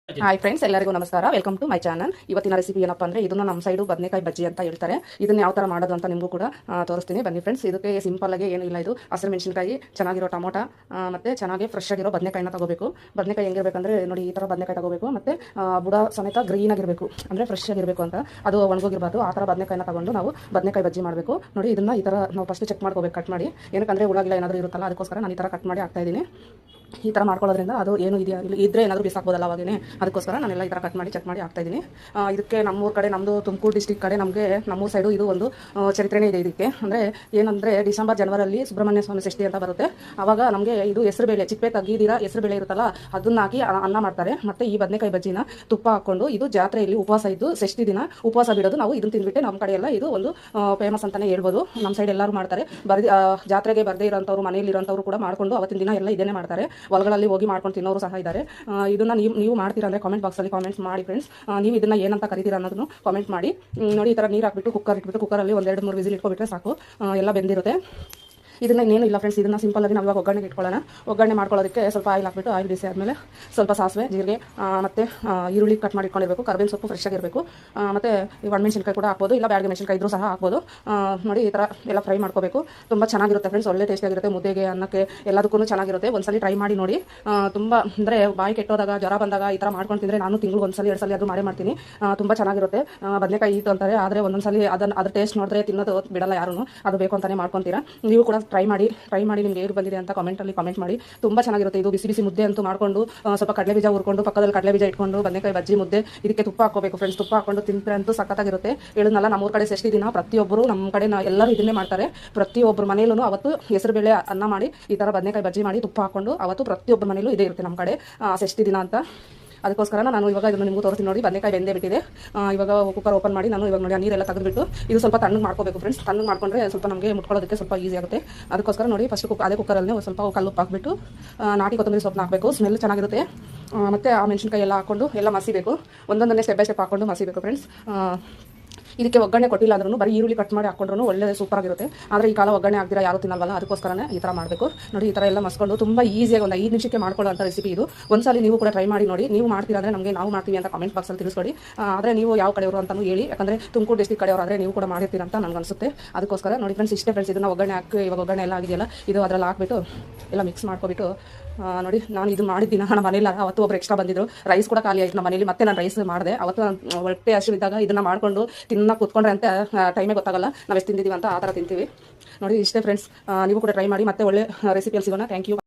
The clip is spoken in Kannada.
ಹಾಯ್ ಫ್ರೆಂಡ್ಸ್, ಎಲ್ಲರಿಗೂ ನಮಸ್ಕಾರ. Welcome to my channel. ಇವತ್ತಿನ ರೆಸಿಪಿ ಏನಪ್ಪ ಅಂದರೆ ಇದನ್ನು ನಮ್ಮ ಸೈಡು ಬದನೆಕಾಯಿ ಬಜ್ಜಿ ಅಂತ ಹೇಳ್ತಾರೆ. ಇದನ್ನು ಯಾವ ಥರ ಮಾಡೋದು ಅಂತ ನಿಮಗೂ ಕೂಡ ತೋರಿಸ್ತೀನಿ ಬನ್ನಿ ಫ್ರೆಂಡ್ಸ್. ಇದಕ್ಕೆ ಸಿಂಪಲ್ ಆಗಿ ಏನೂ ಇಲ್ಲ. ಇದು ಹಸಿರು ಮೆಣಸಿನಕಾಯಿ, ಚೆನ್ನಾಗಿರೋ ಟೊಮೊಟೊ ಮತ್ತು ಚೆನ್ನಾಗಿ ಫ್ರೆಶ್ ಆಗಿರೋ ಬದನೆಕಾಯಿನ ತಗೋಬೇಕು. ಬದನೆಕಾಯಿ ಹೆಂಗಿರಬೇಕಂದ್ರೆ ನೋಡಿ, ಈ ಥರ ಬದನೆಕಾಯಿ ತಗೋಬೇಕು. ಮತ್ತು ಬುಡ ಸಮೇತ ಗ್ರೀನ್ ಆಗಿರಬೇಕು, ಅಂದರೆ ಫ್ರೆಶ್ ಆಗಿರಬೇಕು ಅಂತ, ಅದು ಒಣಗೋಗಿರಬಾರ್ದು. ಆ ಥರ ಬದನೆಕಾಯಿನ ತಗೊಂಡು ನಾವು ಬದನೆಕಾಯಿ ಬಜ್ಜಿ ಮಾಡಬೇಕು. ನೋಡಿ, ಇದನ್ನು ಈ ಥರ ನಾವು ಫಸ್ಟ್ ಚೆಕ್ ಮಾಡ್ಕೋಬೇಕು ಕಟ್ ಮಾಡಿ. ಏನಕ್ಕಂದರೆ ಹುಳಗಿಲ್ಲ ಏನಾದರೂ ಇರುತ್ತಲ್ಲ, ಅದಕ್ಕೋಸ್ಕರ ನಾನು ಈ ಥರ ಕಟ್ ಮಾಡಿ ಹಾಕ್ತಾಯಿದ್ದೀನಿ. ಈ ಥರ ಮಾಡ್ಕೊಳ್ಳೋದ್ರಿಂದ ಅದು ಏನು ಇದೆಯಾ ಇದ್ದರೆ ಏನಾದರೂ ಬಿಸಾಕ್ಬೋದಲ್ಲ ಅವಾಗೇ, ಅದಕ್ಕೋಸ್ಕರ ನಾನೆಲ್ಲ ಈ ಥರ ಕಟ್ ಮಾಡಿ ಚೆಕ್ ಮಾಡಿ ಹಾಕ್ತಾಯಿದ್ದೀನಿ. ಇದಕ್ಕೆ ನಮ್ಮೂರ ಕಡೆ, ನಮ್ಮದು ತುಮಕೂರು ಡಿಸ್ಟಿಕ್ ಕಡೆ, ನಮ್ಮೂರು ಸೈಡು ಇದು ಒಂದು ಚರಿತ್ರೆನೇ ಇದೆ ಇದಕ್ಕೆ. ಅಂದರೆ ಏನಂದರೆ ಡಿಸೆಂಬರ್ ಜನವರಲ್ಲಿ ಸುಬ್ರಹ್ಮಣ್ಯ ಸ್ವಾಮಿ ಷಷ್ಠಿ ಅಂತ ಬರುತ್ತೆ. ಆವಾಗ ನಮಗೆ ಇದು ಹೆಸರುಬೇಳೆ, ಚಿಪ್ಪೆ ತೆಗೀದಿರ ಹೆಸರುಬೇಳೆ ಇರುತ್ತಲ್ಲ, ಅದನ್ನ ಹಾಕಿ ಅನ್ನ ಮಾಡ್ತಾರೆ. ಮತ್ತು ಈ ಬದನೆಕಾಯಿ ಬಜ್ಜಿನ ತುಪ್ಪ ಹಾಕ್ಕೊಂಡು, ಇದು ಜಾತ್ರೆಯಲ್ಲಿ ಉಪವಾಸ ಇದ್ದು ಷಷ್ಠಿ ದಿನ ಉಪವಾಸ ಬಿಡೋದು. ನಾವು ಇದನ್ನು ತಿಂದ್ಬಿಟ್ಟೆ ನಮ್ಮ ಕಡೆ ಎಲ್ಲ ಇದು ಒಂದು ಫೇಮಸ್ ಅಂತಲೇ ಹೇಳ್ಬೋದು. ನಮ್ಮ ಸೈಡ್ ಎಲ್ಲರೂ ಮಾಡ್ತಾರೆ. ಜಾತ್ರೆಗೆ ಬರದೇ ಇರೋಂಥವ್ರು, ಮನೆಯಲ್ಲಿ ಇರೋಂಥವ್ರು ಕೂಡ ಮಾಡ್ಕೊಂಡು ಅವತ್ತಿನ ದಿನ ಎಲ್ಲ ಇದನ್ನೇ ಮಾಡ್ತಾರೆ. ಹೊಲಗಳಲ್ಲಿ ಹೋಗಿ ಮಾಡ್ಕೊಂಡು ತಿನ್ನೋರು ಸಹ ಇದ್ದಾರೆ. ಇದನ್ನು ನೀವು ಮಾಡ್ತೀರಾ ಅಂದರೆ ಕಾಮೆಂಟ್ ಬಾಕ್ಸಲ್ಲಿ ಕಾಮೆಂಟ್ಸ್ ಮಾಡಿ ಫ್ರೆಂಡ್ಸ್. ನೀವು ಇದನ್ನು ಏನಂತ ಕರಿತೀರಾ ಅನ್ನೋದನ್ನು ಕಾಮೆಂಟ್ ಮಾಡಿ. ನೋಡಿ, ಈ ಥರ ನೀರು ಹಾಕ್ಬಿಟ್ಟು ಕುಕ್ಕರ್ ಇಟ್ಬಿಟ್ಟು, ಕುಕ್ಕರಲ್ಲಿ 1-2-3 ವಿಸಿಲ್ ಇಟ್ಕೊಬಿಟ್ರೆ ಸಾಕು, ಎಲ್ಲ ಬೆಂದಿರುತ್ತೆ. ಇದನ್ನು ಇನ್ನೇನು ಇಲ್ಲ ಫ್ರೆಂಡ್ಸ್. ಇದನ್ನು ಸಿಂಪಲ್ಲಾಗಿ ನಾವು ಇವಾಗ ಒಗ್ಗರಣೆಗೆ ಇಟ್ಕೊಳ್ಳೋಣ. ಒಗ್ಗರಣೆ ಮಾಡ್ಕೊಳ್ಳೋದಕ್ಕೆ ಸ್ವಲ್ಪ ಆಯಿಲ್ ಹಾಕ್ಬಿಟ್ಟು, ಆಯಿಲ್ ಬಿಸಿ ಆದಮೇಲೆ ಸ್ವಲ್ಪ ಸಾಸಿವೆ, ಜೀರಿಗೆ ಮತ್ತು ಈರುಳ್ಳಿ ಕಟ್ ಮಾಡಿ ಇಟ್ಕೊಂಡಿರಬೇಕು. ಕರ್ಬೇವಿನ ಸೊಪ್ಪು ಫ್ರೆಶ್ ಆಗಿರಬೇಕು. ಮತ್ತು ಈ ಒಣಮೆಣಸಿನ್ಕಾಯಿ ಕೂಡ ಹಾಕ್ಬೋದು, ಇಲ್ಲ ಬ್ಯಾಡಗೆ ಮೆಣಸಿನ್ಕಾಯಿ ಇದ್ರೂ ಸಹ ಹಾಕ್ಬೋದು. ನೋಡಿ, ಈ ಥರ ಎಲ್ಲ ಫ್ರೈ ಮಾಡ್ಕೋಬೇಕು. ತುಂಬ ಚೆನ್ನಾಗಿರುತ್ತೆ ಫ್ರೆಂಡ್ಸ್, ಒಳ್ಳೆ ಟೇಸ್ಟಿಯಾಗಿರುತ್ತೆ. ಮುದ್ದೆಗೆ, ಅನ್ನಕ್ಕೆ, ಎಲ್ಲದಕ್ಕೂ ಚೆನ್ನಾಗಿರುತ್ತೆ. ಒಂದ್ಸಲಿ ಟ್ರೈ ಮಾಡಿ ನೋಡಿ. ತುಂಬ ಅಂದರೆ ಬಾಯಿ ಕೆಟ್ಟೋದಾಗ, ಜ್ವರ ಬಂದಾಗ ಈ ಥರ ಮಾಡ್ಕೊಂಡು ತಿಂದರೆ, ನಾನು ತಿಂಗಳು 1-2 ಸಲ ಅದು ಮಾಡ್ತೀನಿ. ತುಂಬ ಚೆನ್ನಾಗಿರುತ್ತೆ. ಬದನೆಕಾಯಿ ಇತ್ತು ಅಂತಾರೆ, ಆದರೆ ಒಂದೊಂದ್ಸಲಿ ಅದ್ರ ಟೇಸ್ಟ್ ನೋಡಿದ್ರೆ ತಿನ್ನೋದು ಬಿಡಲ್ಲ ಯಾರೂ. ಅದು ಬೇಕು ಅಂತಲೇ ಮಾಡ್ಕೊತೀರಾ. ನೀವು ಕೂಡ ಟ್ರೈ ಮಾಡಿ ನಿಮ್ಗೆ ಹೇಗೆ ಬಂದಿದೆ ಅಂತ ಕಾಮೆಂಟಲ್ಲಿ ಕಾಮೆಂಟ್ ಮಾಡಿ. ತುಂಬ ಚೆನ್ನಾಗಿರುತ್ತೆ. ಇದು ಬಿಸಿ ಬಿಸಿ ಮುದ್ದೆ ಅಂತೂ ಮಾಡ್ಕೊಂಡು, ಸ್ವಲ್ಪ ಕಡಲೆ ಬೀಜ ಹುರ್ಕೊಂಡು, ಪಕ್ಕದಲ್ಲಿ ಕಡಲೆ ಬೀಜ ಇಟ್ಕೊಂಡು, ಬದನೆಕಾಯಿ ಬಜ್ಜಿ ಮುದ್ದೆ ಇದಕ್ಕೆ ತುಪ್ಪ ಹಾಕೋಬೇಕು ಫ್ರೆಂಡ್ಸ್. ತುಪ್ಪ ಹಾಕೊಂಡು ತಿಂದರೆ ಅಂತೂ ಸಖತ್ತಾಗಿರುತ್ತೆ. ಹೇಳಿದ್ನಲ್ಲ, ನಮ್ಮೂರ ಕಡೆ ಷಷ್ಠಿ ದಿನ ಪ್ರತಿಯೊಬ್ಬರು, ನಮ್ಮ ಕಡೆ ಎಲ್ಲರೂ ಇದನ್ನೇ ಮಾಡ್ತಾರೆ. ಪ್ರತಿಯೊಬ್ಬರು ಮನೆಯಲ್ಲೂ ಅವತ್ತು ಹೆಸರುಬೇಳೆ ಅನ್ನ ಮಾಡಿ, ಈ ಥರ ಬದನೆಕಾಯಿ ಬಜ್ಜಿ ಮಾಡಿ ತುಪ್ಪ ಹಾಕೊಂಡು, ಅವತ್ತು ಪ್ರತಿಯೊಬ್ಬರ ಮನೆಯಲ್ಲೂ ಇದೇ ಇರುತ್ತೆ ನಮ್ಮ ಕಡೆ ಷಷ್ಠಿ ದಿನ ಅಂತ. ಅದಕ್ಕೋಸ್ಕರ ನಾನು ಇವಾಗ ಇದನ್ನು ನಿಮ್ಗೆ ತೋರಿಸ್ತೀನಿ ನೋಡಿ. ಬದನೆಕಾಯಿ ಬೆಂದೇ ಬಿಟ್ಟಿದೆ. ಇವಾಗ ಕುಕ್ಕರ್ ಓಪನ್ ಮಾಡಿ ನಾನು ಇವಾಗ ನೋಡಿ ಆ ನೀರೆಲ್ಲ ತೆಗೆದುಬಿಟ್ಟು, ಇದು ಸ್ವಲ್ಪ ತಣ್ಣಗೆ ಮಾಡ್ಕೋಬೇಕು ಫ್ರೆಂಡ್ಸ್. ತಣ್ಣಗೆ ಮಾಡ್ಕೊಂಡ್ರೆ ಸ್ವಲ್ಪ ನಮಗೆ ಮುಟ್ಕೊಳ್ಳೋದಕ್ಕೆ ಸ್ವಲ್ಪ ಈಸಿ ಆಗುತ್ತೆ. ಅದಕ್ಕೋಸ್ಕರ ನೋಡಿ, ಫಸ್ಟ್ ಅದೇ ಕುಕ್ಕರಲ್ಲಿ ಸ್ವಲ್ಪ ಕಲ್ಲು ಉಪ್ಪು ಹಾಕ್ಬಿಟ್ಟು, ನಾಟಿ ಕೊತ್ತಂಬರಿ ಸೊಪ್ಪನ್ನ ಹಾಕಬೇಕು. ಸ್ಮೆಲ್ ಚೆನ್ನಾಗಿರುತ್ತೆ. ಮತ್ತು ಆ ಮೆಣಸಿನ್ಕಾಯಿ ಎಲ್ಲ ಹಾಕ್ಕೊಂಡು ಎಲ್ಲ ಮಸಿಬೇಕು. ಒಂದೊಂದನ್ನೇ ಸ್ಟೆಪ್ ಬೈ ಸ್ಟೆಪ್ ಹಾಕ್ಕೊಂಡು ಮಸಿಬೇಕು ಫ್ರೆಂಡ್ಸ್. ಇದಕ್ಕೆ ಒಗ್ಗರಣೆ ಕೊಟ್ಟಿಲ್ಲ ಅಂದ್ರೂ ಬರೀ ಈರುಳ್ಳಿ ಕಟ್ ಮಾಡಿ ಹಾಕ್ಕೊಂಡ್ರೂ ಒಳ್ಳೆ ಸೂಪರಾಗಿರುತ್ತೆ. ಆದರೆ ಈ ಕಾಲ ಒಗ್ಗರಣೆ ಆಗ್ದಿರ ಯಾರು ತಿನ್ನಲ್ವಲ್ಲ, ಅದಕ್ಕೋಸ್ಕರನೇ ಈ ಥರ ಮಾಡಬೇಕು. ನೋಡಿ, ಈ ಥರ ಎಲ್ಲ ಮಸ್ಕೊಂಡು ತುಂಬ ಈಸಿಯಾಗಿ ಒಂದು 5 ನಿಮಿಷಕ್ಕೆ ಮಾಡ್ಕೊಳ್ಳೋಂಥ ರೆಸಿಪಿ ಇದು. ಒಂದ್ಸಲಿ ನೀವು ಕೂಡ ಟ್ರೈ ಮಾಡಿ ನೋಡಿ. ನೀವು ಮಾಡ್ತೀರಾ ಅಂದರೆ ನಮಗೆ ನಾವು ಮಾಡ್ತೀವಿ ಅಂತ ಕಾಮೆಂಟ್ ಬಾಕ್ಸಲ್ಲಿ ತಿಳಿಸ್ಕೊಡಿ. ಆದರೆ ನೀವು ಯಾವ ಕಡೆಯವರು ಅಂತಲೂ ಹೇಳಿ, ಯಾಕಂದರೆ ತುಮಕೂರು ಡಿಸ್ಟಿಕ್ ಕಡೆಯವರು ಆದರೆ ನೀವು ಕೂಡ ಮಾಡಿರ್ತೀರ ಅಂತ ನನಗೆ ಅನಿಸುತ್ತೆ. ಅದಕ್ಕೋಸ್ಕರ ನೋಡಿ ಫ್ರೆಂಡ್ಸ್, ಇಷ್ಟೇ ಫ್ರೆಂಡ್ಸ್. ಇದನ್ನು ಒಗ್ಗರಣೆ ಹಾಕಿ, ಇವಾಗ ಒಗ್ಗರಣೆ ಎಲ್ಲ ಆಗಿದೆಯಲ್ಲ, ಇದು ಅದರಲ್ಲಿ ಹಾಕ್ಬಿಟ್ಟು ಎಲ್ಲ ಮಿಕ್ಸ್ ಮಾಡ್ಕೊಬಿಟ್ಟು, ನೋಡಿ, ನಾನು ಇದು ಮಾಡಿದ್ದೀನಿ. ನಮ್ಮ ಮನೇಲಿ ಅವತ್ತು ಒಬ್ರು ಎಕ್ಸ್ಟ್ರಾ ಬಂದಿದ್ರು. ರೈಸ್ ಕೂಡ ಖಾಲಿ ಆಯಿತು ನಮ್ಮ ಮನೇಲಿ. ಮತ್ತೆ ನಾನು ರೈಸ್ ಮಾಡಿದೆ. ಅವತ್ತು ಹೊಟ್ಟೆ ಹಸಿವಿದ್ದಾಗ ಇದನ್ನು ಮಾಡಿಕೊಂಡು ಕೂತ್ಕೊಂಡ್ರೆ ಅಂತ ಟೈಮೇ ಗೊತ್ತಾಗಲ್ಲ ನಾವು ಎಷ್ಟು ತಿಂದಿದ್ದೀವಿ ಅಂತ. ಆ ಥರ ತಿಂತೀವಿ ನೋಡಿ. ಇಷ್ಟೇ ಫ್ರೆಂಡ್ಸ್, ನೀವು ಕೂಡ ಟ್ರೈ ಮಾಡಿ. ಮತ್ತೆ ಒಳ್ಳೆ ರೆಸಿಪಿಯಲ್ಲಿ ಸಿಗೋಣ. Thank you.